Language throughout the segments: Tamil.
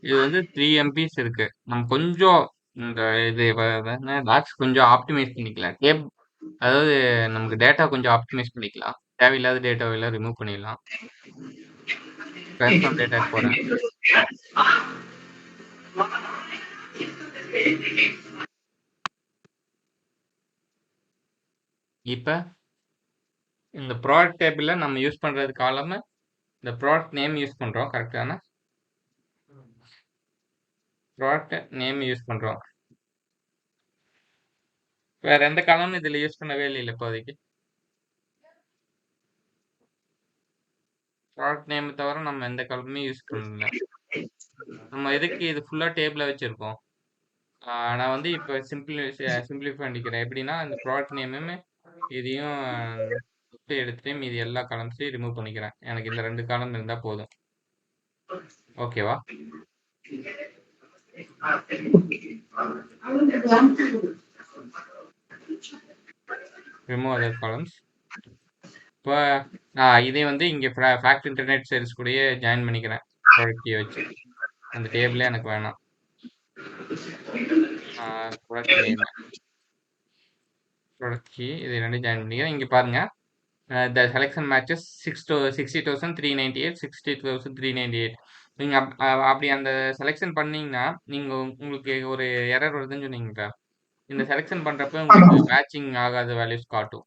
இது வந்து 3 எம்பிஸ் இருக்கு. நம்ம கொஞ்சம் இந்த இது டாக்ஸ் கொஞ்சம் ஆப்டிமைஸ் பண்ணிக்கலாம். அதாவது நமக்கு டேட்டா கொஞ்சம் ஆப்டிமைஸ் பண்ணிக்கலாம். தேவையில்லாத டேட்டாவெல்லாம் ரிமூவ் பண்ணிடலாம். ட்ரான்ஸ்ஃபார்ம் டேட்டாக்கு போறேன். இப்ப இந்த ப்ராடக்ட் டேபிள்ல நம்ம யூஸ் பண்றது காலம் இந்த ப்ராடக்ட் நேம் யூஸ் பண்றோம். கரெக்டான ப்ராடக்ட் நேம் யூஸ் பண்றோம். வேற எந்த காலமும் இதுல யூஸ் பண்ணவே இல்லை இப்போதைக்கு. ப்ராடக்ட் நேம் தவிர நம்ம எந்த காலமுமே யூஸ் பண்ணல. நம்ம எதுக்கு இது ஃபுல்லா டேபிளா வச்சிருக்கோம். நான் வந்து இப்போ சிம்பிளிஃபை பண்ணிக்கிறேன். எப்படின்னா இந்த ப்ராடக்ட் நேமுமே இதையும் எடுத்துட்டு மீதி எல்லா காலம்ஸையும் ரிமூவ் பண்ணிக்கிறேன். எனக்கு இந்த 2 காலம் இருந்தா போதும். ஓகேவா? Remove other columns. இப்போ இதே வந்து இங்கே ஃபேக்ட் இன்டர்நெட் சேல்ஸ் கூடயே ஜாயின் பண்ணிக்கிறேன். ப்ராடக்ட் கீ வச்சு அந்த டேபிளே எனக்கு வேணாம். ப்ராடக்ட் நேம் ப்ராடக்ட் கீ இது ரெண்டும் ஜாயின் பண்ணிக்கிறேன். இங்கே பாருங்க the selection matches 60,398 60,398. நீங்க அப்படி அந்த செலெக்ஷன் பண்ணீங்கன்னா நீங்க உங்களுக்கு ஒரு எரர் வருதுன்னு சொன்னீங்க. இந்த செலெக்ஷன் பண்றப்ப உங்களுக்கு மேட்சிங் ஆகாத வேல்யூஸ் காட்டும்.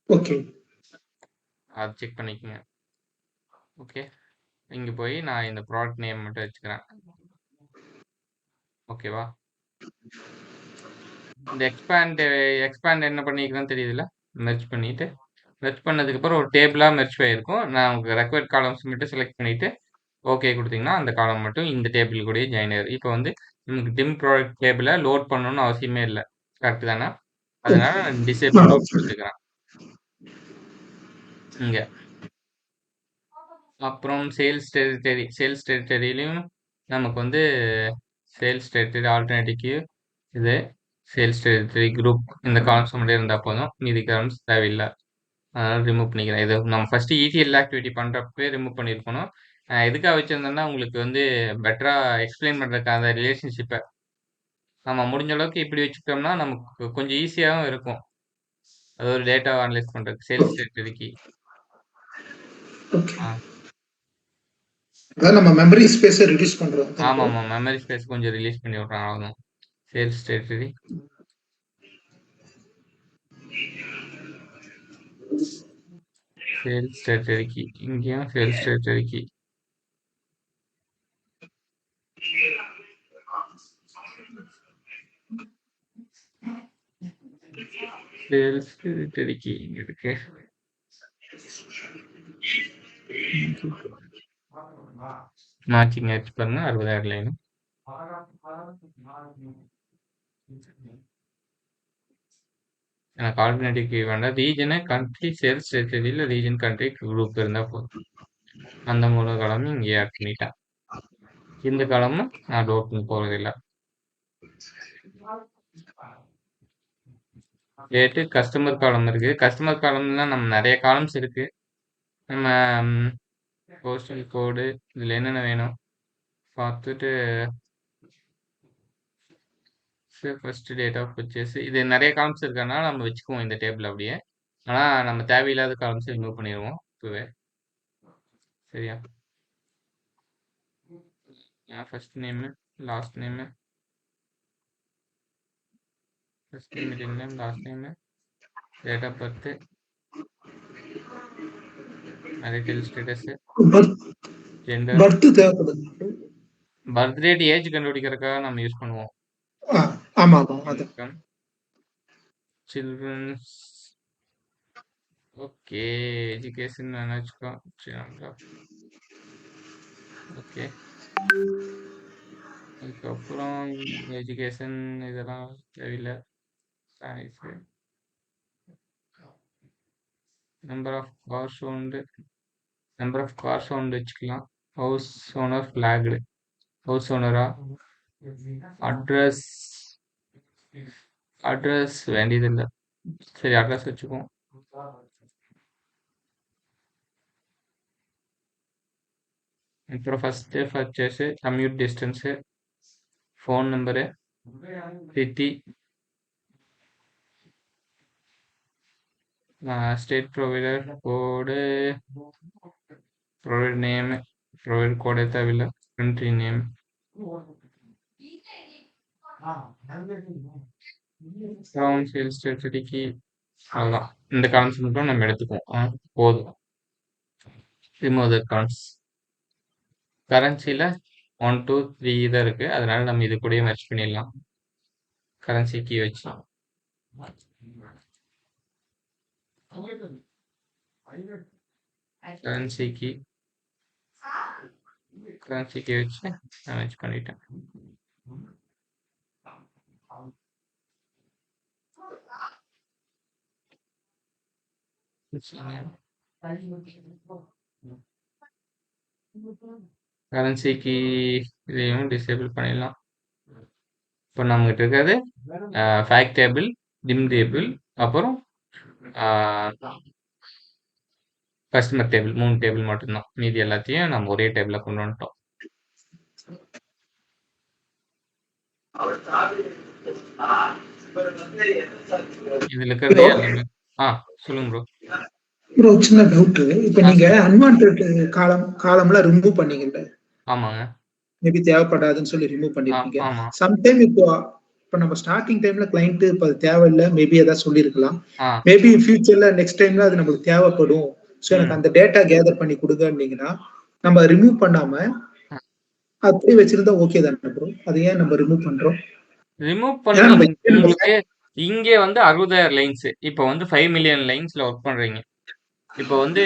ஓகே, அது செக் பண்ணிக்கோங்க. ஓகே, இங்க போய் நான் இந்த ப்ராடக்ட் நேம் மட்டும் வச்சுக்கிறேன். ஓகேவா? இந்த எக்ஸ்பேண்ட் என்ன பண்ணிக்கிறேன்னு தெரியுதுல்ல? மெர்ஜ் பண்ணிட்டு மெர்ஜ் பண்ணதுக்கு அப்புறம் ஒரு டேபிளா மெர்ஜ் ஆயிருக்கும். நான் உங்களுக்கு ரெக்வயர்ட் காலம்ஸ் மட்டும் செலக்ட் பண்ணிட்டு ஓகே கொடுத்தீங்கன்னா அந்த காலம் மட்டும் இந்த டேபிள் கூடயே ஜாயின் ஆயிரும். இப்போ வந்து நமக்கு டிம் ப்ராடக்ட் டேபிளை லோட் பண்ணணும்னு அவசியமே இல்லை. கரெக்ட் தானே? அதனால நான் டிசேபிள் லோட் கொடுத்துக்கிறேன் இங்க. அப்புறம் சேல்ஸ் டெரிட்டரியிலையும் நமக்கு வந்து சேல்ஸ் டெரிட்டரி ஆல்டர்னேட்டிவ் இது சேல்ஸ் டெரிட்டரி குரூப் இந்த காலம்ஸ் மட்டும் இருந்தால் போதும். மீதி காலம்ஸ் தேவையில்லை. அதனால ரிமூவ் பண்ணிக்கிறேன். இது நம்ம ஃபர்ஸ்ட் ETL ஆக்டிவிட்டி பண்ணுறப்பவே ரிமூவ் பண்ணியிருக்கணும். எதுக்காக வச்சிருந்தோம்னா உங்களுக்கு வந்து பெட்டரா எக்ஸ்பிளைன் பண்ணுறதுக்கு அந்த ரிலேஷன்ஷிப்பை நம்ம முடிஞ்ச அளவுக்கு இப்படி வச்சுக்கிட்டோம்னா நமக்கு கொஞ்சம் ஈஸியாகவும் இருக்கும். அது ஒரு டேட்டாவை அனலைஸ் பண்ணுறதுக்கு சேல்ஸ் டெரிட்டரிக்கு. அதான் நம்ம மெமரி ஸ்பேஸை ரிடியூஸ் பண்றோம். ஆமாம் ஆமாம், மெமரி ஸ்பேஸ் கொஞ்சம் ரிலீஸ் பண்ணி விட்றாங்க. அவ்வளோதான். சேல்ஸ் டெரிட்டரி சேல்ஸ் டெரிட்டரிக்கு இங்கேயும் சேல்ஸ் டெரிட்டரிக்கு சேல்ஸ் டெரிட்டரிக்கு இங்க இருக்கு. மேட்சிங் ஆச்சு பாருங்க 60,000 லைன். எனக்கு ஆல்டர்னேட்டிவ் கீ வேண்டாம். ரீஜனு கண்ட்ரி சேல்ஸ் டெரிட்டரியில் ரீஜன் கண்ட்ரி குரூப் இருந்தால் போதும். அந்த 3 காலமும் இங்கே ஆட் பண்ணிட்டேன். இந்த காலமும் நான் லோட் பண்ண போகிறதில்லை. டேட்டு கஸ்டமர் காலம் இருக்கு. கஸ்டமர் காலம்லாம் நம்ம நிறைய காலம்ஸ் இருக்கு. நம்ம போஸ்டல் கோடு இதில் என்னென்ன வேணும் பார்த்துட்டு ஃபர்ஸ்ட் டேட் ஆஃப் பர்ச்சேஸ் இது நிறைய காலம்ஸ் இருக்கறனால நம்ம வச்சுக்குவோம் இந்த டேபிள் அப்படியே. ஆனால் நம்ம தேவையில்லாத காலம்ஸை ரிமூவ் பண்ணிடுவோம் இப்போவே. சரியா? First name last name first name middle name last name date of birth marital status gender birth தேவைப்படுது. பர்த் டேட் ஏஜ் கண்டுபிடிக்கிறதுக்காக நம்ம யூஸ் பண்ணுவோம். ஆமா ஆமா, அது சில்ட்ரன்ஸ் ஓகே எஜுகேஷன் வச்சுக்கோ. ஓகே, அதுக்கப்புறம் எஜுகேஷன் இதெல்லாம் தேவையில்லை. நம்பர் ஆஃப் கார்ஸ் ஓன்டு வச்சுக்கலாம். ஹவுஸ் ஓனர் ஃபிளாக்டு ஹவுஸ் ஓனரா அட்ரஸ் வேண்டியதில்லை. சரி, அட்ரஸ் வச்சுக்குவோம். அப்புறம் first purchase, commute distance, phone number, city, state provider code, provider name, provider கோடே தேவையில்லை, கண்ட்ரி நேம், அப்புறம் சேல்ஸ் டெரிட்டரிக்கு அவ்வளோதான். இந்த காலம்ஸ் மட்டும் நம்ம எடுத்துக்குவோம். போதும். Remove the columns. கரன்சியில் 1 2 3 தான் இருக்கு, அதனால நம்ம இது கூடயே மெர்ஜ் பண்ணிடலாம். கரன்சி கீ வச்சு கரன்சி கீ வச்சு நான் மெர்ஜ் பண்ணிட்டேன். கரன்சி கீ இதையும் டிசேபிள் பண்ணிடலாம். இப்போ நம்மகிட்ட இருக்கிறது ஃபேக்ட் டேபிள், டிம் டேபிள், அப்புறம் கஸ்டமர் டேபிள், 3 டேபிள் மட்டும்தான். மீதி எல்லாத்தையும் நம்ம ஒரே டேபிளில் கொண்டு வந்துட்டோம். இதுல இருக்கிறது ப்ரோ எல்லாமே சொல்லுங்க ப்ரோ. ப்ரோ சின்ன டவுட். இப்ப நீங்க அன்வான்ட் காலம்ல ரிமூவ் பண்ணீங்கல்ல, ஆமாங்க. மேபி தேவைப்படாதுன்னு சொல்லி ரிமூவ் பண்ணிருக்கீங்க. ஆமா. சம்டைம் இப்போ நம்ம ஸ்டார்டிங் டைம்ல கிளைண்ட் இப்ப அது தேவையில்லை மேபி ஏதாவது சொல்லியிருக்கலாம். ஆ மேபி ஃபியூச்சர்ல நெக்ஸ்ட் டைம்ல அது நம்மளுக்கு தேவைப்படும், ஸோ எனக்கு ம் அந்த டேட்டா கேதர் பண்ணி கொடுங்கன்னீங்கன்னா நம்ம ரிமூவ் பண்ணாம ம். அப்படியே வச்சிருந்தா ஓகே தானே ப்ரோ? அது ஏன் நம்ம ரிமூவ் பண்றோம்? ரிமூவ் ஏன்னா பண்ணா நம்ம உங்களுக்கு இங்கே வந்து 60,000 லைன்ஸ், இப்போ வந்து 5 மில்லியன் லைன்ஸ்ல ஒர்க் பண்றீங்க. இப்போ வந்து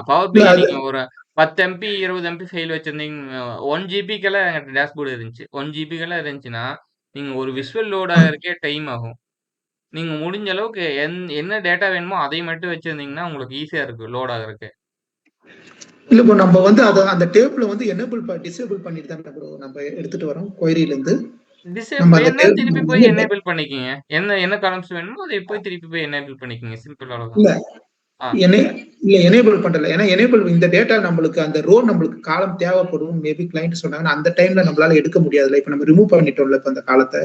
பவர் இல்ல பிஐ அது நீங்க ஒரு 10 எம்பி 20 எம்பி ஃபைல் வச்சிருந்தீங்க, 1 ஜிபிக்கெல்லாம் எங்கிட்ட டேஷ்போர்டு இருந்துச்சு. 1 ஜிபிக்கெல்லாம் இருந்துச்சுன்னா நீங்க ஒரு விஷுவல் லோட் ஆகிறதுக்கே டைம் ஆகும். நீங்க முடிஞ்ச அளவுக்கு என்ன டேட்டா வேணுமோ அதை மட்டும் வச்சிருந்தீங்கன்னா உங்களுக்கு ஈஸியா இருக்கு லோட் ஆகுறதுக்கு. இல்ல ப்ரோ, நம்ம வந்து அந்த டேபிள் வந்து டிசேபிள் பண்ணிட்டு தான் ப்ரோ நம்ம எடுத்துட்டு வரோம் கொயரியில இருந்து. நம்ம அந்த வேணா திருப்பி போய் டேபிள் எனேபிள் பண்ணிக்கிங்க. என்ன காலம்ஸ் வேணுமோ அதை போய் திருப்பி போய் எனேபிள் பண்ணிக்கிங்க. சிம்பிள் அவ்வளவுதான். இல்ல ஆ என்ன இல்ல எனேபிள் பண்றல. ஏன்னா எனேபிள் இந்த டேட்டா நம்மளுக்கு அந்த ரோ நம்மளுக்கு காலம் தேவைப்படும் மேபி கிளைண்ட் சொன்னாங்கன்னா அந்த டைம்ல நம்மளால எடுக்க முடியாதுல்ல. இப்ப நம்ம ரிமூவ் பண்ணிட்டோம்ல இப்ப அந்த காலத்தை,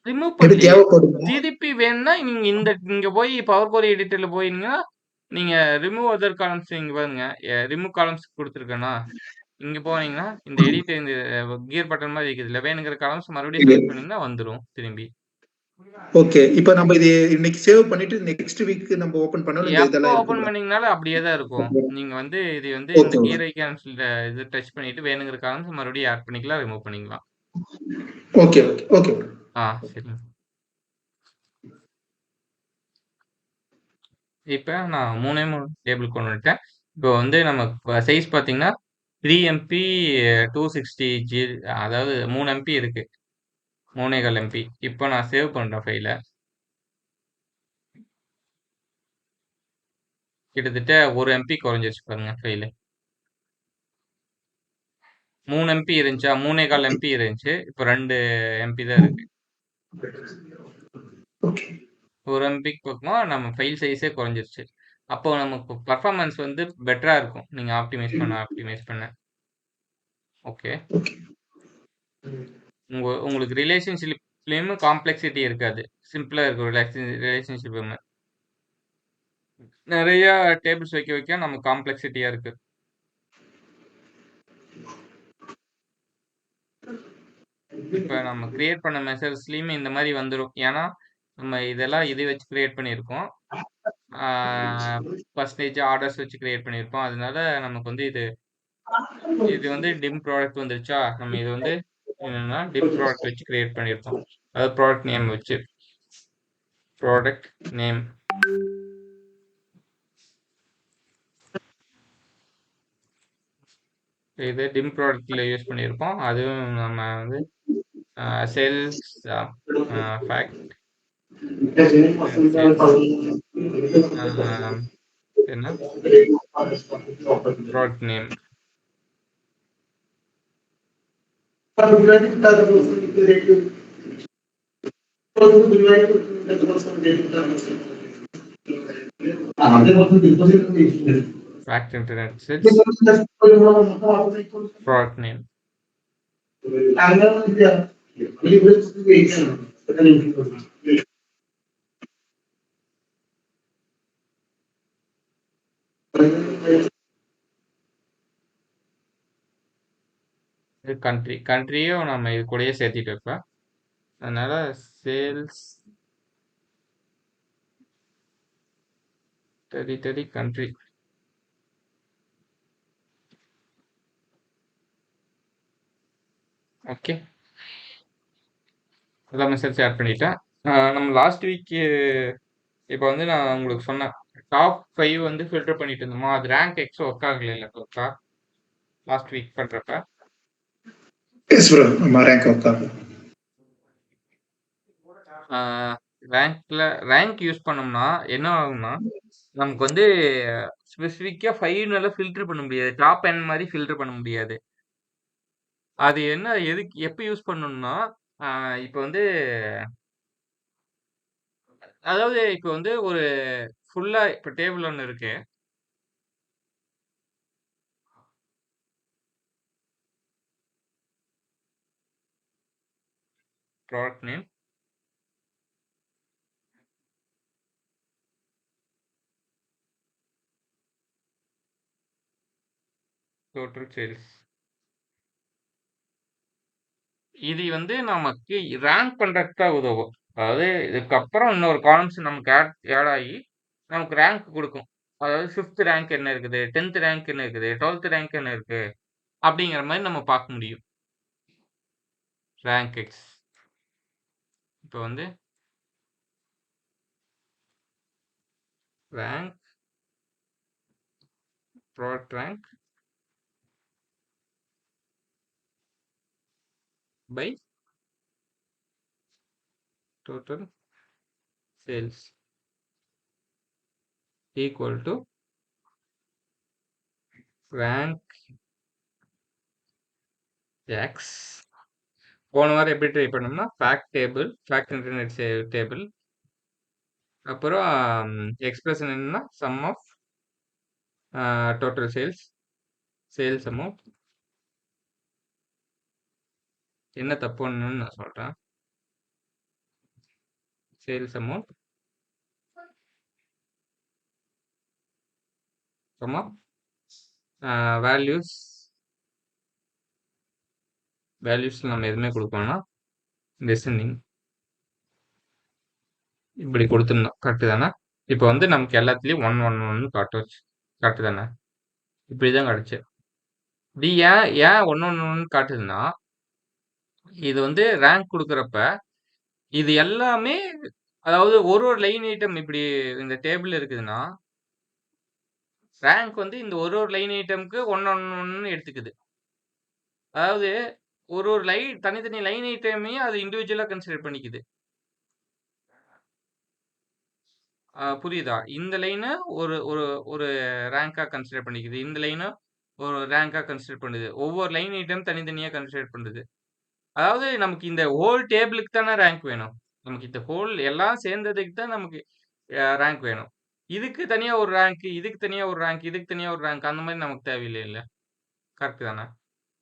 ரிமூவ் மேபி பண்ணலையே. தேவைப்படும். திருப்பி வேணும்னா நீங்க இங்க போய் பவர் குரி எடிட்டர்ல போயிருந்தீங்கன்னா நீங்க ரிமூவ் அதர் காலம்ஸ் இங்க பாருங்க. ரிமூவ் காலம்ஸ் கொடுத்துருக்கேனா, இங்க போனீங்கன்னா இந்த எடிட் இந்த கியர் பட்டன் மாதிரி இருக்குதுல்ல, வேணுங்கிற காலம்ஸ் மறுபடியும் செலக்ட் பண்ணீங்கன்னா வந்துரும் திரும்பி. ஓகே, இப்ப நம்ம இது இன்னைக்கு சேவ் பண்ணிட்டு நெக்ஸ்ட் வீக் நம்ம ஓபன் பண்ணாலும் இந்த எப்போ இதெல்லாம் ஓபன் இருக்குங்களா? பண்ணீங்கனாலும் அப்படியே தான் இருக்கும். ஓகே நீங்க வந்து இது வந்து இந்த ஓகே கியர் ஐகான்ஸ் இது டச் பண்ணிட்டு வேணுங்கிற காலம்ஸ் மறுபடியும் ஆட் பண்ணிக்கலாம், ரிமூவ் பண்ணிக்கலாம். Okay okay okay. சரிங்க. இப்ப நான் 3 டேபிள் கொண்டு வந்துட்டேன். இப்போ வந்து நம்ம சைஸ் பார்த்தீங்கன்னா 3 எம்பி 260 ஜி, அதாவது 3 எம்பி இருக்கு, 3.25 எம்பி. இப்போ நான் சேவ் பண்றேன் ஃபைல. கிட்டத்தட்ட 1 எம்பி குறைஞ்சிருச்சு பாருங்க ஃபைலு. 3 எம்பி இருந்துச்சா, 3.25 எம்பி இருந்துச்சு, இப்போ 2 எம்பி தான் இருக்கு. ஓகே 1 எம்பிக்கு பக்கமா நம்ம ஃபைல் சைஸே குறைஞ்சிருச்சு. அப்போ நமக்கு பர்ஃபார்மன்ஸ் வந்து பெட்டரா இருக்கும், நீங்க ஆப்டிமைஸ் பண்ண. ஓகே. ஓகே. உங்களுக்கு ரிலேஷன்ஷிப்லயும் காம்ப்ளெக்சிட்டி இருக்காது, சிம்பிளா இருக்கும் ரிலேஷன்ஷிப். நிறைய டேபிள்ஸ் வைக்க வைக்க நம்ம காம்ப்ளெக்சிட்டியா இருக்கு. இப்ப நம்ம கிரியேட் பண்ண மெசேஜ்லயுமே இந்த மாதிரி வந்துடும், ஏன்னா நம்ம இதெல்லாம் இதை வச்சு கிரியேட் பண்ணியிருக்கோம். பர்சன்டேஜ் ஆர்டர்ஸ் வச்சு கிரியேட் பண்ணியிருக்கோம். அதனால நமக்கு வந்து இது வந்து டிம் ப்ராடக்ட் வந்துருச்சா, நம்ம இது வந்து என்னன்னா டிம் ப்ராடக்ட் வச்சு கிரியேட் பண்ணியிருக்கோம். அதாவது ப்ராடக்ட் நேம் வச்சு, ப்ராடக்ட் நேம் இது டிம் ப்ராடக்ட்ல யூஸ் பண்ணியிருக்கோம். அதுவும் நம்ம வந்து சேல்ஸ் ஃபேக்ட் என்ன product name fact internet sales, product name. இது கண்ட்ரியும் நம்ம இது கூடயே சேர்த்திட்டு இருப்பேன். அதனால சேல்ஸ் டெரிட்டரி கண்ட்ரி. ஓகே, எல்லா மெசேஜ் ஆட் பண்ணிட்டேன். நம்ம லாஸ்ட் வீக் இப்போ வந்து நான் உங்களுக்கு சொன்னேன், டாப் 5 வந்து ஃபில்டர் பண்ணிட்டு இருந்தோமா, அது ரேங்க் எக்ஸ் ஒர்க் ஆகல இல்லைக்கா லாஸ்ட் வீக் பண்றப்ப. எஸ் ப்ரோ, நம்ம ரேங்க் ஒர்க் ஆகும். ரேங்க் யூஸ் பண்ணோம்னா என்ன ஆகும்னா, நமக்கு வந்து ஸ்பெசிஃபிக்கா 5 ஃபில்டர் பண்ண முடியாது. டாப் 10 மாதிரி ஃபில்டர் பண்ண முடியாது. அது என்ன எதுக்கு எப்ப யூஸ் பண்ணணும்னா, இப்போ வந்து அதாவது இப்போ வந்து ஒரு ஃபுல்லா இப்போ டேபிள் ஒண்ணு இருக்கு. Product name, total sales. இது வந்து நமக்கு ரேங்க் பண்றதுக்கு தான் உதவும். அதாவது இதுக்கப்புறம் இன்னொரு காலம்ஸ் நமக்கு ஆட் ஆகி நமக்கு ரேங்க் கொடுக்கும். அதாவது 5th ரேங்க் என்ன இருக்குது, 10th ரேங்க் என்ன இருக்குது, 12th ரேங்க் என்ன இருக்கு அப்படிங்கிற மாதிரி நம்ம பார்க்க முடியும். ரேங்க் எக்ஸ் இப்போ வந்து rank product rank by total sales equal to rank x. போன வாரம் எப்படி ட்ரை பண்ணோம்னா, fact table, fact internet table, அப்புறம் எக்ஸ்பிரஷன் என்னன்னா sum of total sales, sales amount. என்ன தப்புன்னு நான் சொல்றேன். Sales amount sum of values. Values நம்ம எதுவுமே கொடுக்கணும்னா லிசனிங் இப்படி கொடுத்துருந்தோம். கரெக்டு தானே? இப்போ வந்து நமக்கு எல்லாத்துலேயும் 1 1 1 காட்டுச்சு. கரெக்டு தானே? இப்படி தான் கிடச்சி. இது ஏன் ஏன் 1 1 1 காட்டுதுன்னா, இது வந்து ரேங்க் கொடுக்குறப்ப இது எல்லாமே, அதாவது ஒரு ஒரு லைன் ஐட்டம் இப்படி இந்த டேபிள் இருக்குதுன்னா, ரேங்க் வந்து இந்த ஒரு ஒரு லைன் ஐட்டம்க்கு 1 1 1 எடுத்துக்குது. அதாவது ஒரு ஒரு தனித்தனி லைன் ஐட்டமையும் அது இண்டிவிஜுவலா கன்சிடர் பண்ணிக்குது. புரியுதா? இந்த லைனை ஒரு ஒரு ஒரு ரேங்கா கன்சிடர் பண்ணிக்குது, இந்த லைனை ஒரு ரேங்கா கன்சிடர் பண்ணுது. ஒவ்வொரு லைன் ஐட்டம் தனித்தனியா கன்சிடர் பண்ணுது. அதாவது நமக்கு இந்த ஹோல் டேபிளுக்கு தானே ரேங்க் வேணும். நமக்கு இந்த ஹோல் எல்லாம் சேர்ந்ததுக்கு தான் நமக்கு ரேங்க் வேணும். இதுக்கு தனியா ஒரு ரேங்க், இதுக்கு தனியா ஒரு ரேங்க், இதுக்கு தனியா ஒரு ரேங்க், அந்த மாதிரி நமக்கு தேவையில்லை இல்ல. கரெக்ட் தானே?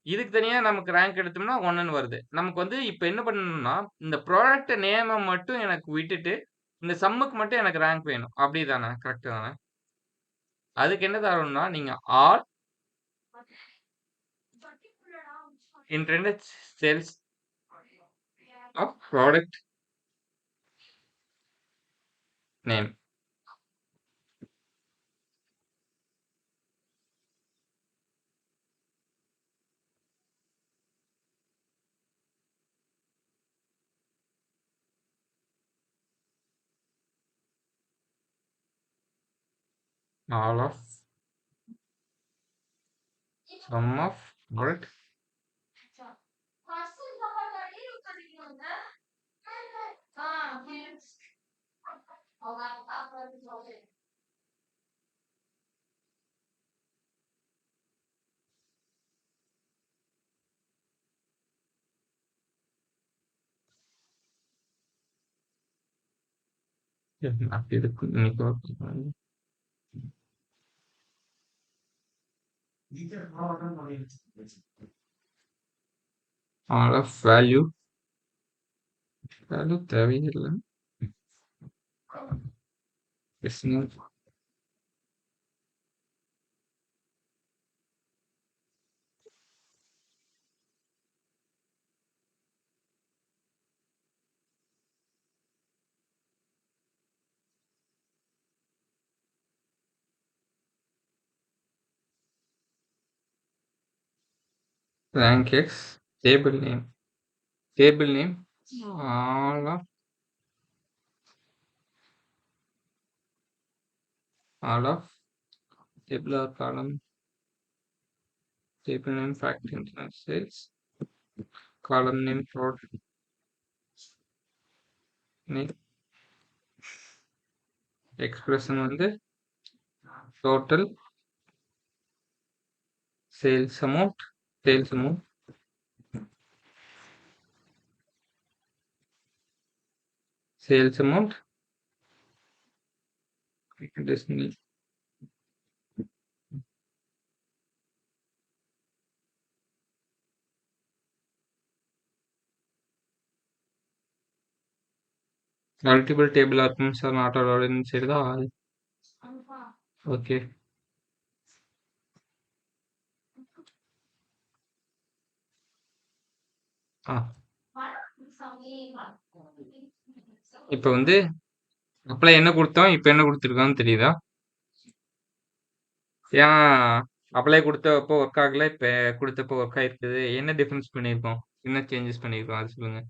இதுக்கு தனியா நமக்கு ரேங்க் எடுத்தோம்னா 1ன்னு வருது. நமக்கு வந்து இப்ப என்ன பண்ணணும்னா, இந்த ப்ராடக்ட் நேம மட்டும் எனக்கு விட்டுட்டு இந்த சம்முக்கு மட்டும் எனக்கு ரேங்க் வேணும். அப்படிதானே? கரெக்ட் தானே? அதுக்கு என்ன தரணும்னா, நீங்க all internet sales of product name. All of sum of product அப்படி இருக்கு. இன்னைக்கு ஆல் ஆஃப் வேல்யூ வேல்யூ தேவையில்லை. Business. Rank X, table name, all of table or column, table name, fact, internet sales, column name, product name, expression வந்து total sales amount, Disney. Multiple table arguments are not allowed inside the all. Okay. இப்போ வந்து அப்ளை என்ன கொடுத்தோம், இப்போ என்ன கொடுத்துருக்கோம்னு தெரியுதா? ஏன் அப்ளை கொடுத்தப்போ ஒர்க் ஆகல, இப்போ கொடுத்தப்போ ஒர்க் ஆயிருக்குது? என்ன டிஃபரன்ஸ் பண்ணியிருக்கோம், என்ன சேஞ்சஸ் பண்ணியிருக்கோம், அது சொல்லுங்க.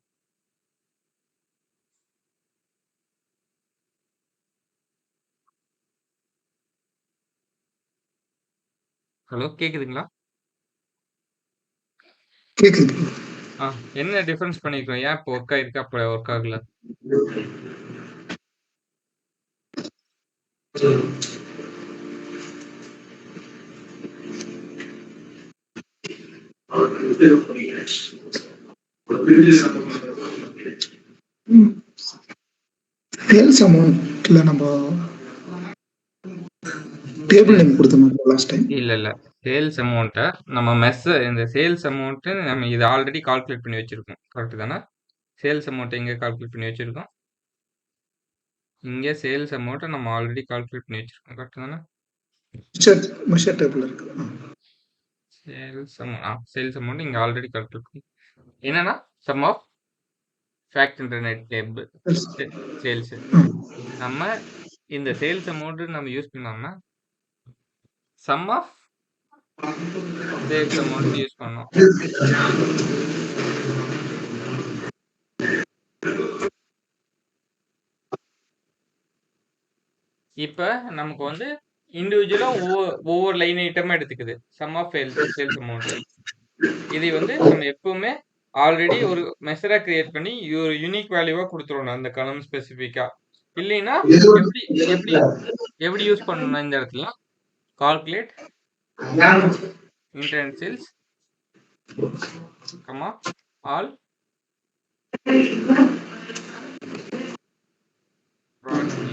ஹலோ, கேக்குதுங்களா? கேக்குது. என்ன டிஃபரன்ஸ் பண்ணியிருக்கோம்? ஏன் இப்போ ஒர்க் ஆயிருக்கு, அப்போ ஒர்க் ஆகல? சேல்ஸ் அமௌண்ட்ல நம்ம டேபிள் நேம் கொடுத்தோம் லாஸ்ட் டைம். இல்ல சேல்ஸ் அமௌண்ட்டை நம்ம இந்த சேல்ஸ் அமௌண்ட்டு நம்ம இது ஆல்ரெடி கால்குலேட் பண்ணி வச்சிருக்கோம், கரெக்ட் தானே? சேல்ஸ் அமௌண்ட் எங்கே கால்குலேட் பண்ணி வச்சிருக்கோம்? இங்கே சேல்ஸ் அமௌண்ட்டை நம்ம ஆல்ரெடி கால்குலேட் பண்ணி வச்சிருக்கோம், கரெக்ட் தானே? மெஷர் டேபிள் இருக்கு. சேல்ஸ் அமௌண்ட் இங்கே ஆல்ரெடி கால்குலேட் பண்ணி என்னன்னா sum of fact internet table sales. நம்ம இந்த சேல்ஸ் அமௌண்ட் நம்ம யூஸ் பண்ணாம sum of sales amount use பண்ணோம். இப்போ நமக்கு வந்து இண்டிவிஜுவலா ஒவ்வொரு லைன் ஐட்டமா எடுத்துக்குது சம் ஆஃப் சேல்ஸ் அமௌண்ட். இதை வந்து நம்ம எப்பவுமே ஆல்ரெடி ஒரு மெஷரா கிரியேட் பண்ணி ஒரு யூனிக் வேல்யூவா கொடுத்துருவோம் அந்த காலம் ஸ்பெசிஃபிக்கா. இல்லைன்னா எப்படி எப்படி எப்படி யூஸ் பண்ணணும் இந்த இடத்துல? Calculate internet sales comma all product name.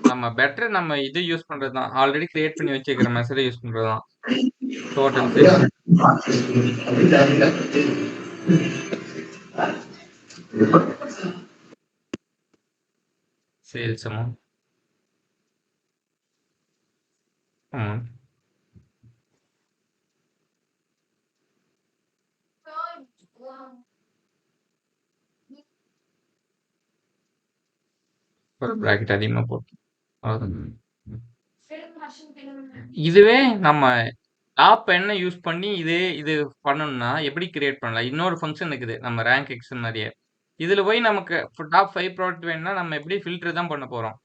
நம்ம பெட்டர் நம்ம இது யூஸ் பண்றதுதான், ஆல்ரெடி கிரியேட் பண்ணி வச்சுக்கிற மெசேஜ் யூஸ் பண்றதுதான். டோட்டல் சேல்ஸ் அமௌண்ட் ஒரு பிராக்கெட் அதிகமா போட்டு இதுவே நம்ம டாப் என்ன யூஸ் பண்ணி இது பண்ணணும்னா எப்படி கிரியேட் பண்ணலாம்? இன்னொரு ஃபங்க்ஷன் இருக்குது நம்ம ரேங்க் எக்ஸ் மாதிரியே. இதுல போய் நமக்கு டாப் 5 ப்ராடக்ட் வேணும்னா நம்ம எப்படி ஃபில்டர் தான் பண்ண போறோம்.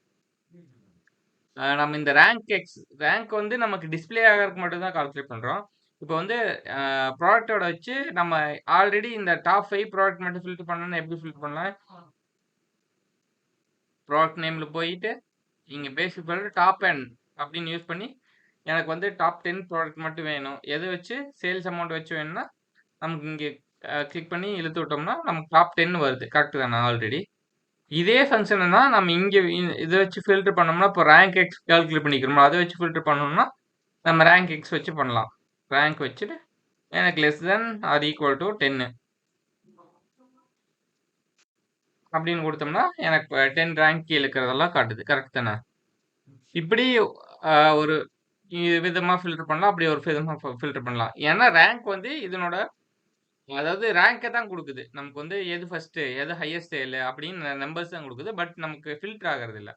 நம்ம இந்த ரேங்க் வந்து நமக்கு டிஸ்ப்ளே ஆகிறதுக்கு மட்டும் தான் கால்குலேட் பண்றோம். இப்போ வந்து ப்ராடக்டோட வச்சு நம்ம ஆல்ரெடி இந்த டாப் 5 ப்ராடக்ட் மட்டும் ஃபில்டர் பண்ணணும்னா எப்படி ஃபில்டர் பண்ணலாம்? ப்ராடக்ட் நேம்ல போயிட்டு இங்க பேசிக் டாப் என் அப்படின்னு யூஸ் பண்ணி எனக்கு வந்து டாப் 10 ப்ராடக்ட் மட்டும் வேணும். எதை வச்சு சேல்ஸ் அமௌண்ட் வச்சு வேணும்னா, நமக்கு இங்கே கிளிக் பண்ணி இழுத்து விட்டோம்னா, நமக்கு டாப் 10 வருது. கரெக்ட் தானே ஆல்ரெடி? இதே ஃபங்ஷன்னா நம்ம இங்கே இதை வச்சு ஃபில்டர் பண்ணோம்னா, இப்போ ரேங்க் எக்ஸ் கால்குலேட் பண்ணிக்கிறோம். அதை வச்சு ஃபில்டர் பண்ணோம்னா, நம்ம ரேங்க் எக்ஸ் வச்சு பண்ணலாம். ரேங்க் வச்சுட்டு எனக்கு less than or equal to 10 அப்படின்னு கொடுத்தோம்னா எனக்கு 10 ரேங்க் கீழே இருக்கிறதெல்லாம் காட்டுது. கரெக்ட் தானே? இப்படி ஒரு விதமா ஃபில்டர் பண்ணலாம். அப்படி ஒரு விதமா ஃபில்டர் பண்ணலாம். ஏன்னா ரேங்க் வந்து இதனோட அதாவது ரேங்கை தான் கொடுக்குது. நமக்கு வந்து எது ஃபர்ஸ்ட் எது ஹையஸ்ட் இல்லை அப்படின்னு நம்பர்ஸ் தான் கொடுக்குது. பட் நமக்கு ஃபில்டர் ஆகிறது இல்லை.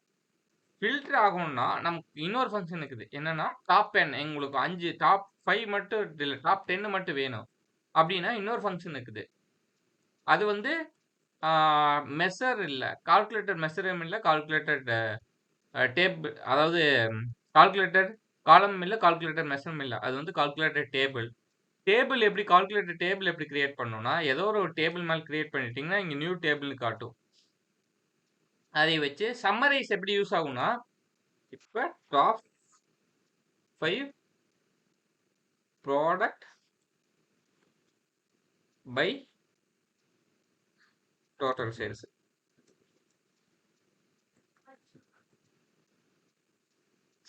ஃபில்டர் ஆகணும்னா நமக்கு இன்னொரு ஃபங்க்ஷன் இருக்குது. என்னன்னா டாப் 10 உங்களுக்கு 5 டாப் 5 மட்டும் இல்லை, டாப் 10 மட்டும் வேணும் அப்படின்னா இன்னொரு ஃபங்க்ஷன் இருக்குது. அது வந்து மெஷர் இல்லை, கால்குலேட்டர் மெஷரும் இல்லை, கால்குலேட்டட் டேபிள், அதாவது கால்குலேட்டர் காலம் இல்லை, கால்குலேட்டர் மெஷரும் இல்லை. அது வந்து கால்குலேட்டர் டேபிள். டேபிள் எப்படி கால்குலேட்டர் டேபிள் எப்படி கிரியேட் பண்ணணும்னா, ஏதோ ஒரு டேபிள் மேலே கிரியேட் பண்ணிட்டீங்கன்னா இங்கே நியூ டேபிள்னு காட்டும். அதை வச்சு சம்மரைஸ் எப்படி யூஸ் ஆகும்னா, இப்போ top 5 product by total sales.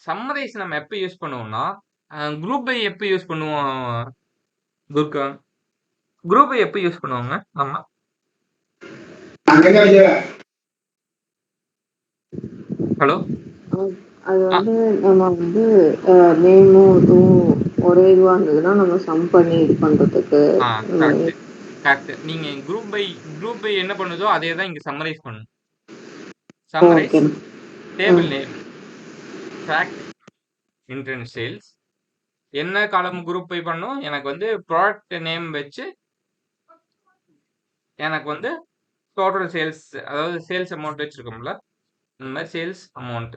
Summarize நம்ம எப்போ யூஸ் பண்ணுவோம்னா, குரூப் பை எப்போ யூஸ் பண்ணுவோம் துர்கா? குரூப் பை எப்போ யூஸ் பண்ணுவாங்க நம்ம? ஹலோ, அது வந்து நம்ம வந்து நேமும் இதுவும் ஒரே இதுவாக இருந்ததுன்னா நம்ம சம் பண்ணி இது பண்ணுறதுக்கு. Correct correct. நீங்க குரூப் பை என்ன பண்ணுதோ அதே தான் இங்க சம்மரைஸ் பண்ணும். Summarize table name fact internet sales என்ன காலம் குரூப் பை பண்ணும்? எனக்கு வந்து ப்ராடக்ட் நேம் வச்சு எனக்கு வந்து டோட்டல் சேல்ஸ், அதாவது சேல்ஸ் அமௌண்ட் வச்சிருக்கோம்ல, இந்த மாதிரி சேல்ஸ் அமௌண்ட்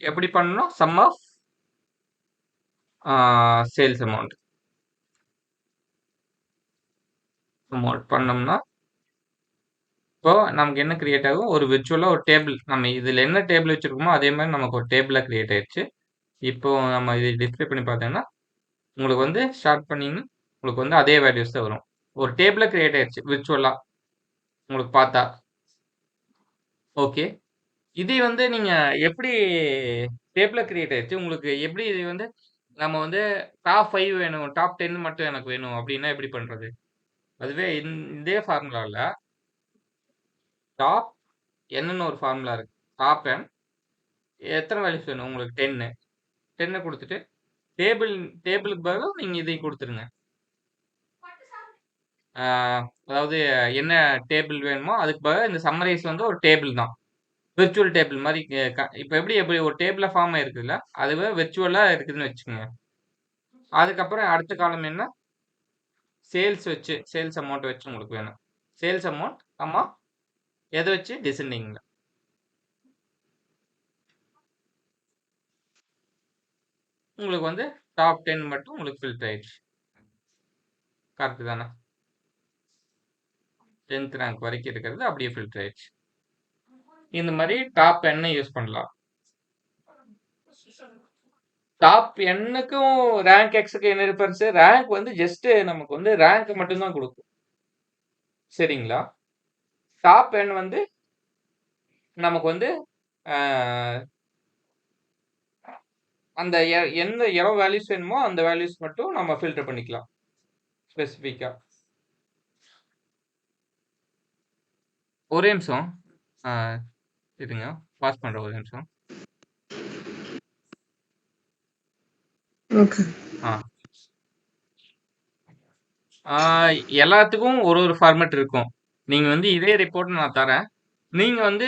எப்படி பண்ணணும்? சம் ஆஃப் சேல்ஸ் அமௌண்ட் பண்ணோம்னா இப்போ நமக்கு என்ன கிரியேட் ஆகும்? ஒரு விர்ச்சுவலாக ஒரு டேபிள், நம்ம இதில் என்ன டேபிள் வச்சுருக்கோமோ அதே மாதிரி நமக்கு ஒரு டேபிளாக கிரியேட் ஆயிடுச்சு. இப்போ நம்ம இதை டிஸ்பிளே பண்ணி பார்த்தோம்னா உங்களுக்கு வந்து ஸ்டார்ட் பண்ணிங்கன்னா உங்களுக்கு வந்து அதே வேல்யூஸ் தான் வரும். ஒரு டேபிளாக கிரியேட் ஆயிடுச்சு விர்ச்சுவலாக உங்களுக்கு பார்த்தா. ஓகே, இதே வந்து நீங்கள் எப்படி டேபிளாக கிரியேட் ஆயிடுச்சு உங்களுக்கு எப்படி இது வந்து நம்ம வந்து டாப் 5 வேணும், டாப் 10 மட்டும் எனக்கு வேணும் அப்படின்னா எப்படி பண்ணுறது? அதுவே இதே ஃபார்முலாவில் டாப் என்னன்னு ஒரு ஃபார்முலா இருக்கு. டாப் என் எத்தனை வேல்யூஸ் வேணும் உங்களுக்கு? 10 கொடுத்துட்டு டேபிளுக்கு பதிலாக நீங்கள் இதையும் கொடுத்துருங்க. அதாவது என்ன டேபிள் வேணுமோ அதுக்கு பதிலாக இந்த சம்மரைஸ் வந்து ஒரு டேபிள் தான், விர்ச்சுவல் டேபிள் மாதிரி. இப்போ எப்படி ஒரு டேபிளாக ஃபார்ம் ஆயிருக்குதுல்ல, அதுவே விர்ச்சுவலாக இருக்குதுன்னு வச்சுக்கோங்க. அதுக்கப்புறம் அடுத்த காலம் என்ன? சேல்ஸ் வச்சு சேல்ஸ் அமௌண்ட் வச்சு உங்களுக்கு வேணும். சேல்ஸ் அமௌண்ட் ஆமாம் எதை வச்சு? டிசெண்டிங்கில். உங்களுக்கு வந்து டாப் 10 மட்டும் உங்களுக்கு ஃபில்டர் ஆயிடுச்சு. கரெக்டு தானே? 10th ரேங்க் வரைக்கும் இருக்கிறது அப்படியே ஃபில்டர் ஆயிடுச்சு. இந்த மாதிரி டாப் 10 யூஸ் பண்ணலாம். டாப் என்னுக்கும் ரேங்க் எக்ஸுக்கு என்ன டிஃபரன்ஸ்? ரேங்க் வந்து ஜஸ்ட் நமக்கு வந்து ரேங்க் மட்டும்தான் கொடுக்கும். சரிங்களா? டாப் எண் வந்து நமக்கு வந்து அந்த எந்த எவ்வளோ வேல்யூஸ் வேணுமோ அந்த வேல்யூஸ் மட்டும் நம்ம ஃபில்டர் பண்ணிக்கலாம் ஸ்பெசிஃபிக்காக. ஒரே நிமிஷம் இருங்க, பாஸ் பண்ணுற ஒரு நிமிஷம். எல்லாத்துக்கும் ஒரு ஃபார்மேட் இருக்கும். நீங்கள் வந்து இதே ரிப்போர்ட் நான் தரேன், நீங்கள் வந்து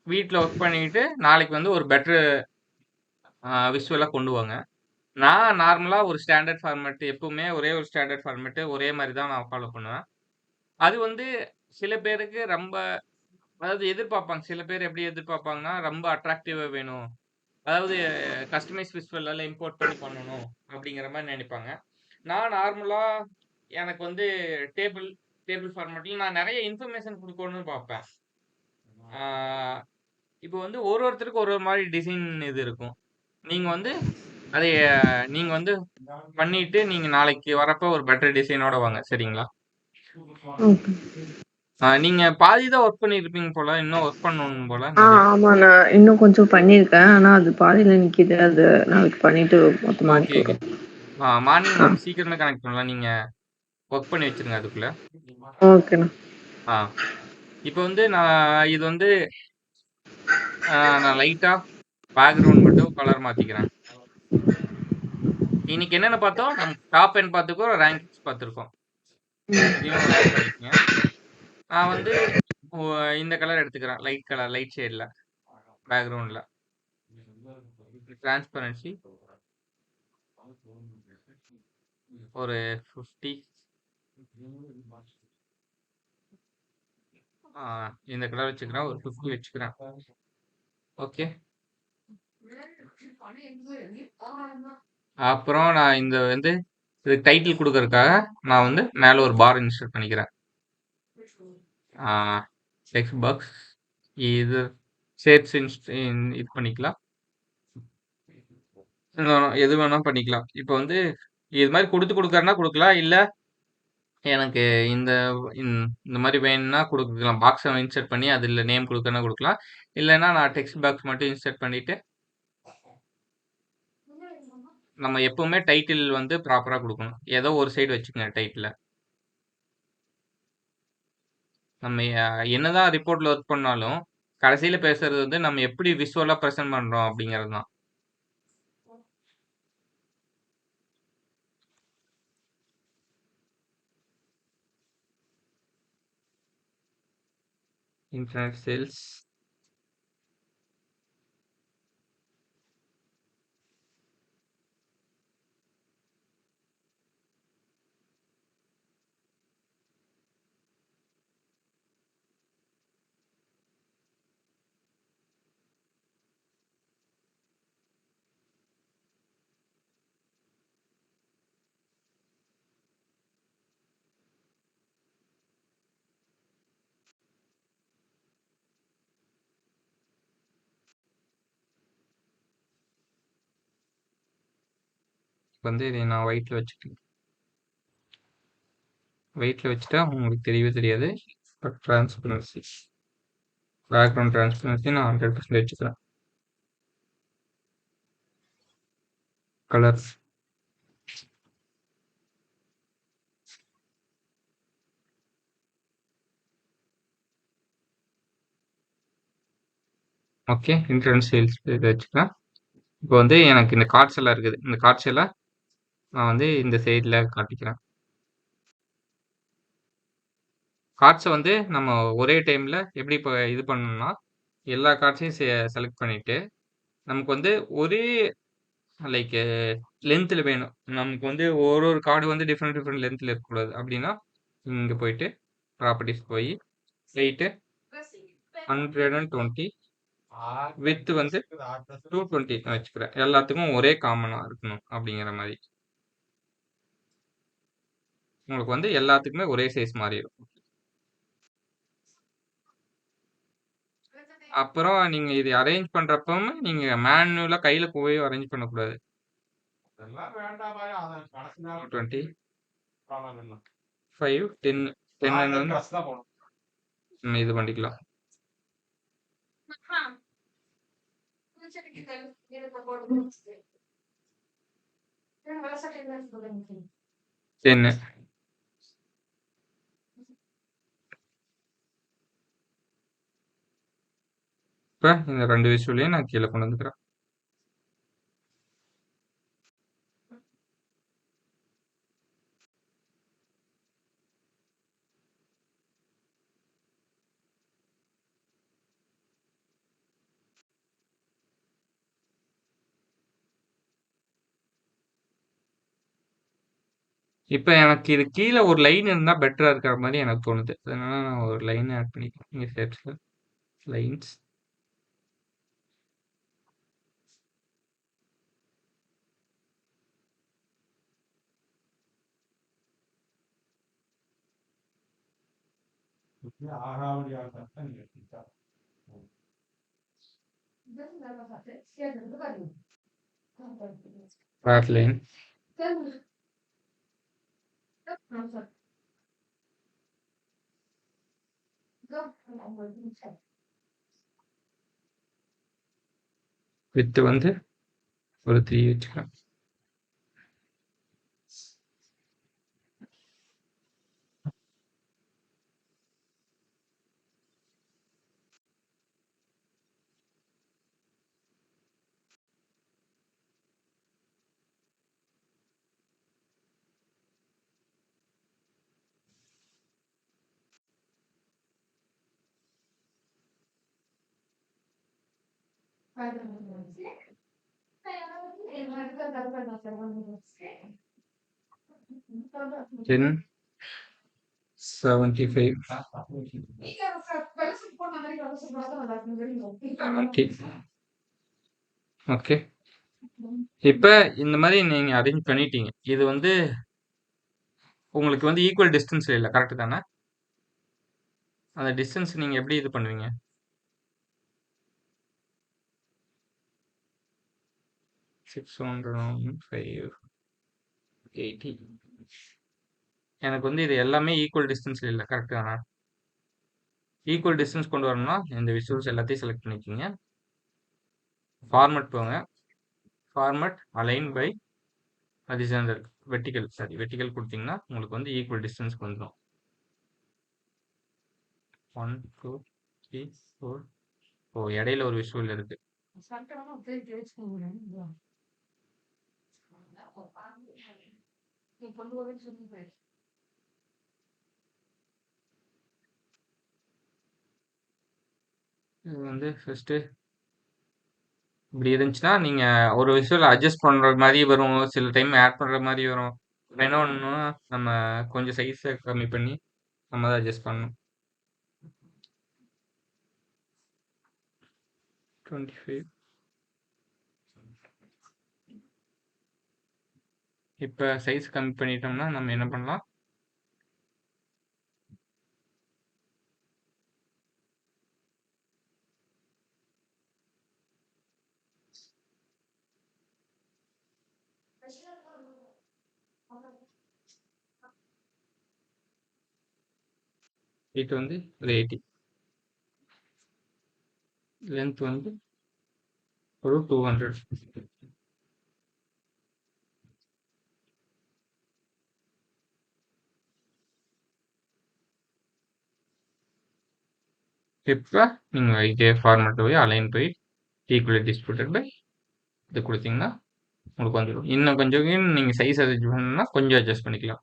வீட்டில் ஒர்க் பண்ணிக்கிட்டு நாளைக்கு வந்து ஒரு பெட்ரு விஷுவலாக கொண்டு வாங்க. நான் நார்மலாக ஒரு ஸ்டாண்டர்ட் ஃபார்மேட், எப்பவுமே ஒரே ஒரு ஸ்டாண்டர்ட் ஃபார்மேட்டு ஒரே மாதிரி தான் நான் ஃபாலோ பண்ணுவேன். அது வந்து சில பேருக்கு ரொம்ப அதாவது எதிர்பார்ப்பாங்க. சில பேர் எப்படி எதிர்பார்ப்பாங்கன்னா ரொம்ப அட்ராக்டிவாக வேணும், அதாவது கஸ்டமைஸ் விஷுவலால் இம்போர்ட் பண்ணி பண்ணணும் அப்படிங்கிற மாதிரி நினைப்பாங்க. நான் நார்மலாக எனக்கு வந்து டேபிள் ஃபார்மேட்டில் நான் நிறைய இன்ஃபர்மேஷன் கொடுக்கணும்னு பார்ப்பேன். இப்போ வந்து ஒருத்தருக்கு ஒரு மாதிரி டிசைன் இது இருக்கும். நீங்க வந்து அதைய நீங்க வந்து பண்ணிட்டு நீங்க நாளைக்கு வரப்ப ஒரு பெட்டர் டிசைனோட வாங்க. சரிங்களா? ஓகே. நீங்க பாதி தான் ஒர்க் பண்ணியிருப்பீங்க போல. இன்னும் ஒர்க் பண்ணணும் போல ஆ நெறைய. ஆமா. நான் இன்னும் கொஞ்சம் பண்ணியிருக்கேன். ஆனா அது பாதியில நிக்குது. அது நாளைக்கு பண்ணிட்டு மொத்தமா ஓகே, எடுத்து ஓகே. வரேன். மார்னிங் ஆ நம்ம சீக்கிரமே கனெக்ட் பண்ணலாம். நீங்க ஒர்க் பண்ணி வச்சுருங்க அதுக்குள்ள. ஓகேண்ணா. ஆ. இப்போ வந்து இது வந்து நான் லைட்டா பேக்கிரவுண்ட் மட்டும் கலர் மாத்திக்கிறேன். இன்னைக்கு என்னென்ன பார்த்தோம்? நம்ம டாப் எண்ட் பார்த்துருக்கோம், ரேங்கிங்ஸ் பார்த்துருக்கோம். இதையும் நோட் பண்ணிக்கங்க. நான் வந்து ஒ இந்த கலர் எடுத்துக்கிறேன். லைட் கலர், லைட் ஷேட்ல பேக்கிரவுண்ட்ல. டிரான்ஸ்பரன்சி ஒரு 50. ஆ இந்த கலர் வச்சுக்கிறேன். ஒரு 50 வச்சுக்கிறேன். ஓகே. அப்புறம் நான் இந்த வந்து இதுக்கு டைட்டில் குடுக்கறதுக்காக நான் வந்து மேல ஒரு பார் இன்சர்ட் பண்ணிக்கிறேன். டெக்ஸ்ட் பாக்ஸ் இது ஷேப்ஸ் இது பண்ணிக்கலாம். எது வேணா பண்ணிக்கலாம். இப்போ வந்து இது மாதிரி குடுக்கறேன்னா குடுக்கலாம். இல்ல எனக்கு இந்த இந்த மாதிரி வேணும்னா குடுக்கலாம். பாக்ஸ இன்சர்ட் பண்ணி அதுல நேம் குடுக்கறதுனா குடுக்கலாம். இல்லன்னா நான் டெக்ஸ்ட் பாக்ஸ் மட்டும் இன்சர்ட் பண்ணிட்டு நம்ம எப்பவுமே டைட்டில் வந்து ப்ராப்பரா குடுக்கணும். ஏதோ ஒரு சைடு வச்சுக்கங்க டைட்டில. நம்ம என்னதான் ரிப்போர்ட்ல ஒர்க் பண்ணாலும், கடைசியில பேசுறது வந்து நம்ம எப்படி விசுவலா பிரசன்ட் பண்றோம் அப்படிங்கிறது தான். Internet sales. வந்து இதை நான் ஒயிட்ல வச்சுக்கிறேன். ஒயிட்ல வச்சுட்டா உங்களுக்கு தெரியவே தெரியாது. பட் டிரான்ஸ்பரன்சி பேக்ரவுண்ட் டிரான்ஸ்பரன்சி நான் 100% வச்சுக்கிறேன். Colours okay. இன்டர்நெட் சேல்ஸ் இதை வச்சுக்கிறேன். இப்போ வந்து எனக்கு இந்த கார்ட்ஸ் எல்லாம் இருக்குது. இந்த கார்ட்ஸ் எல்லாம் நான் வந்து இந்த சைடில் காட்டிக்கிறேன். கார்ட்ஸை வந்து நம்ம ஒரே டைமில் எப்படி இப்போ இது பண்ணணும்னா எல்லா கார்ட்ஸையும் செலக்ட் பண்ணிட்டு நமக்கு வந்து ஒரே லைக் லென்த்தில் வேணும். நமக்கு வந்து ஒரு கார்டு வந்து டிஃப்ரெண்ட் டிஃப்ரெண்ட் லென்த்தில் இருக்கக்கூடாது. அப்படின்னா இங்கே போயிட்டு ப்ராப்பர்ட்டிஸ் போய் வெயிட்டு 120 வித் வந்து 220 நான் வச்சுக்கிறேன். எல்லாத்துக்கும் ஒரே காமனாக இருக்கணும் அப்படிங்கிற மாதிரி. உங்களுக்கு வந்து எல்லாத்துக்குமே ஒரே சைஸ் மாதிரி இருக்கும். அப்புறம் நீங்க இது அரேஞ்ச் பண்றப்பவும் நீங்க மேனுவலா கையில போய் அரேஞ்ச் பண்ணக்கூடாது. 220 5 10 10 வந்து நம்ம இது பண்ணிக்கலாம். 10 இப்ப இந்த 2 விஷுவலையும் நான் கீழே கொண்டு வந்துக்கிறேன். இப்ப எனக்கு இது கீழே ஒரு லைன் இருந்தா பெட்டரா இருக்கிற மாதிரி எனக்கு தோணுது. அதனால நான் ஒரு லைன் ஆட் பண்ணிக்கிறேன். இங்க ஷேப்ஸ்ல லைன்ஸ். Flat line. வித் வந்து ஒரு 3 வச்சுக்கலாம். Then 75 okay. இப்ப இந்த மாதிரி நீங்க அரேஞ்ச் பண்ணிட்டீங்க. இது வந்து உங்களுக்கு வந்து ஈக்குவல் டிஸ்டன்ஸ்ல இல்ல. கரெக்ட் தானே? அந்த டிஸ்டன்ஸ் நீங்க எப்படி இது பண்ணுவீங்க? 60580. எனக்கு வந்து இது எல்லாமே ஈக்குவல் டிஸ்டன்ஸ்ல இல்ல. கரெக்ட் தானே? ஈக்குவல் டிஸ்டன்ஸ் கொண்டு வரணும்னா இந்த விஷுவல்ஸ் எல்லாத்தையும் செலக்ட் பண்ணிக்கோங்க. ஃபார்மட் போங்க. Format align by horizontal vertical கொடுத்தீங்கன்னா உங்களுக்கு வந்து ஈக்குவல் டிஸ்டன்ஸ்க்கு வந்துடும். 1 2 3 4 இடையில ஒரு விஷுவல் இருக்கு. இது வந்து ஃபர்ஸ்ட் இப்படி இருந்துச்சுன்னா நீங்க ஒரு விஷுவல் அட்ஜஸ்ட் பண்ற மாதிரி வரும். சில டைம் ஆட் பண்ற மாதிரி வரும். என்ன ஒண்ணுன்னா நம்ம கொஞ்சம் சைஸை கம்மி பண்ணி நம்ம தான் அட்ஜஸ்ட் பண்ணணும். 25. இப்போ சைஸ் கம்மி பண்ணிட்டோம்னா நம்ம என்ன பண்ணலாம்? ஹைட் வந்து ஒரு 80, லென்த் வந்து ஒரு 200. இப்போ நீங்கள் இதே ஃபார்மேட் போய் அலைன் போய் ஈக்குவலி டிஸ்ட்ரிபியூட்டட் பை இது கொடுத்தீங்கன்னா உங்களுக்கு வந்துடும். இன்னும் கொஞ்சம் நீங்கள் சைஸ் அட்ஜஸ்ட் பண்ணணும்னா கொஞ்சம் அட்ஜஸ்ட் பண்ணிக்கலாம்.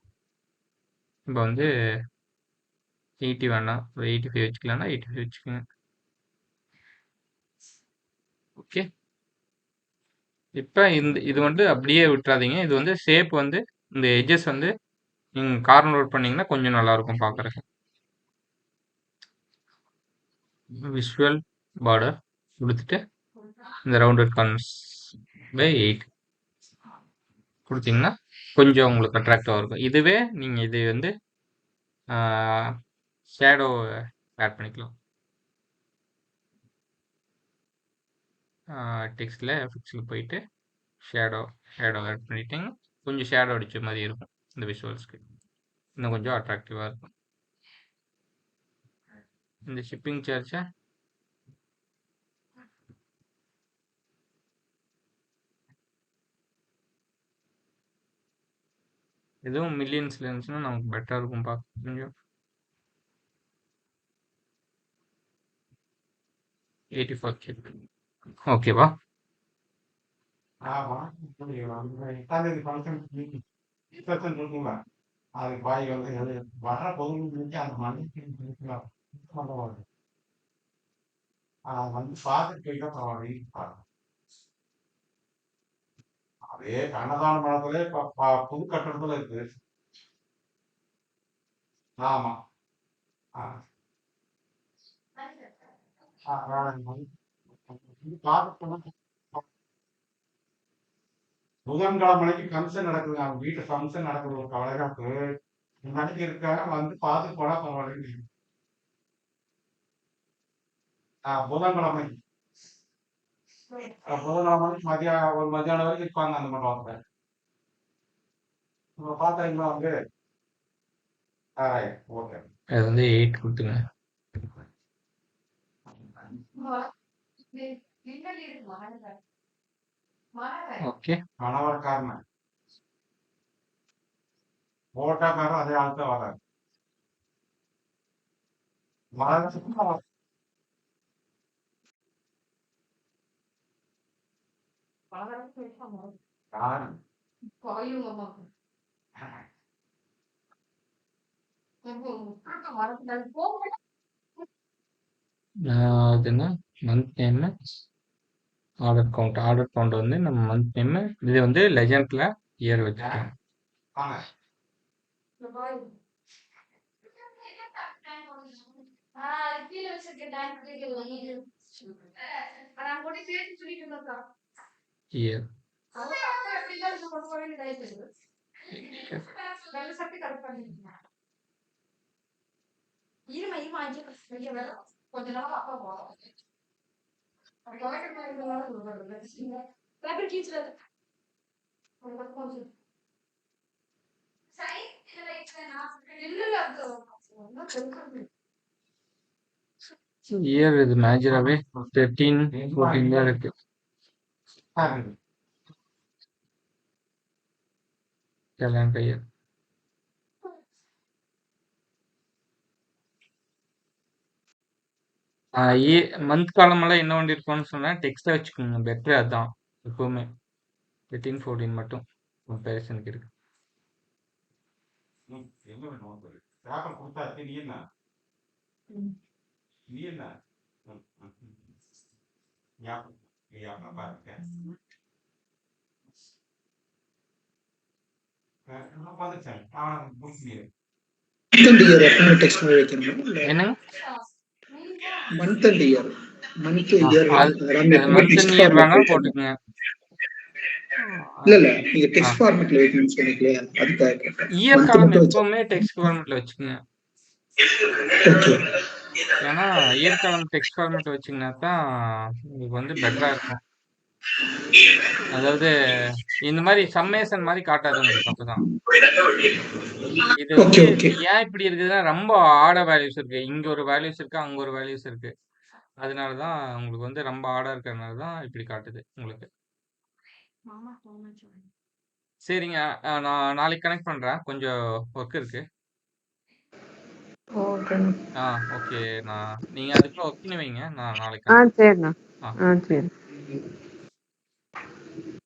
இப்போ வந்து 80 வேணாம், ஒரு 85 வச்சுக்கலாம்னா 85 வச்சுக்கோங்க. ஓகே. இப்போ இது வந்து அப்படியே விட்டுறாதீங்க. இது வந்து ஷேப் வந்து இந்த எட்ஜஸ் வந்து நீங்கள் கார்னர் அவுட் பண்ணீங்கன்னா கொஞ்சம் நல்லா இருக்கும் பார்க்குறக்கு. விஷுவல் பார்டர் கொடுத்துட்டு இந்த ரவுண்டட் கார்னர்ஸ் பை 8 கொடுத்தீங்கன்னா கொஞ்சம் உங்களுக்கு அட்ராக்டிவாக இருக்கும். இதுவே நீங்கள் இது வந்து ஷேடோ ஆட் பண்ணிக்கலாம். டெக்ஸ்டில் ஃபிக்ஸில் போயிட்டு ஷேடோ ஆட் பண்ணிட்டீங்கன்னா கொஞ்சம் ஷேடோ அடித்த மாதிரி இருக்கும். இந்த விஷுவல்ஸ்க்கு இன்னும் கொஞ்சம் அட்ராக்டிவாக இருக்கும். இந்த ஷிப்பிங் சார்ஜை எதுவும் மில்லியன்ஸில் இருந்துச்சுன்னா நமக்கு பெட்டராக இருக்கும் பார்க்க கொஞ்சம். 84K ஓகேவா? அதே அன்னதான மடத்துல புது கட்டடத்துல இருக்கு. ஆமா. புதன்கிழமைக்கு ஃபங்க்ஷன் நடக்குது. அவங்க வீட்டு ஃபங்க்ஷன் நடக்குது. ஒரு கவலைகாப்பு மணிக்கு இருக்காங்க, வந்து பார்த்து போனா பரவாயில்ல. புதன்கிழமை அப்போ நான் வந்து ஒரு மத்தியானம் வரைக்கும் இருப்பாங்க அந்த மண்டபத்தில். இப்போ பார்த்தீங்களா வந்து ஓகே. அது வந்து 8 கொடுத்துங்க. ஓகே. மணவரக்காரன் ஓட்டாக்காரன் அதே ஆள் தான் வர்றாரு. அது என்ன மந்த் நேம், ஆர்டர் கவுண்ட் வந்து நம்ம மந்த் நேம், இது வந்து லெஜெண்ட்ல இயர் வச்சுக்கலாம். இயர் இயர் இது மேஜராகவே 13, 14 தான் இருக்கு. Calendar year. மந்த் காலமெல்லாம் என்ன வண்டி இருக்கும்னு சொன்னா டெக்ஸ்டா வச்சுக்கோங்க, பெட்டர். அதான் எப்பவுமே 13, 14 மட்டும் கம்பேரிசனுக்கு இருக்கு. பேப்பர் கொடுத்தாச்சு. நீ என்ன பாருங்க வந்துச்சேன். அவன் முடிச்சு மந்த் அண்ட் இயர் எப்பவுமே டெக்ஸ்ட் மாதிரி வைக்கணும். என்னங்க? Month and year, month year அது மந்த் அண்ட் இயர் வேணாலும் போட்டுக்கங்க. இல்ல நீங்க டெக்ஸ்ட் ஃபார்மேட்ல வைக்கணும்னு சொன்னீங்களே, அதுக்காக கேட்டேன். இயர் மந்த் காலம் மட்டும் வச்சு. எப்பவுமே டெக்ஸ்ட் ஃபார்மேட்ல வச்சுக்கோங்க. ஓகே. ஏன்னா இயர் காலம் டெக்ஸ்ட் ஃபார்மேட்ல வச்சீங்கன்னா தான் உங்களுக்கு வந்து பெட்டரா இருக்கும். அதாவது இந்த மாதிரி சம்மேஷன் மாதிரி காட்டாது உங்களுக்கு. அப்பதான் இது வந்து ஓகே ஓகே. ஏன் இப்படி இருக்குதுன்னா ரொம்ப ஆட வேல்யூஸ் இருக்கு. இங்க ஒரு வேல்யூஸ் இருக்கு, அங்க ஒரு வேல்யூஸ் இருக்கு. அதனாலதான் உங்களுக்கு வந்து ரொம்ப ஆடா இருக்கிறதுனால தான் இப்படி காட்டுது உங்களுக்கு. சரிங்க, நான் நாளைக்கு கனெக்ட் பண்றேன். கொஞ்சம் ஒர்க் இருக்கு. ஓகேண்ணா. ஓகே. நீங்க அதுக்குள்ள ஒர்க் பண்ணி வைங்க. நான் நாளைக்கு connect சரிண்ணா. ஆ சரி.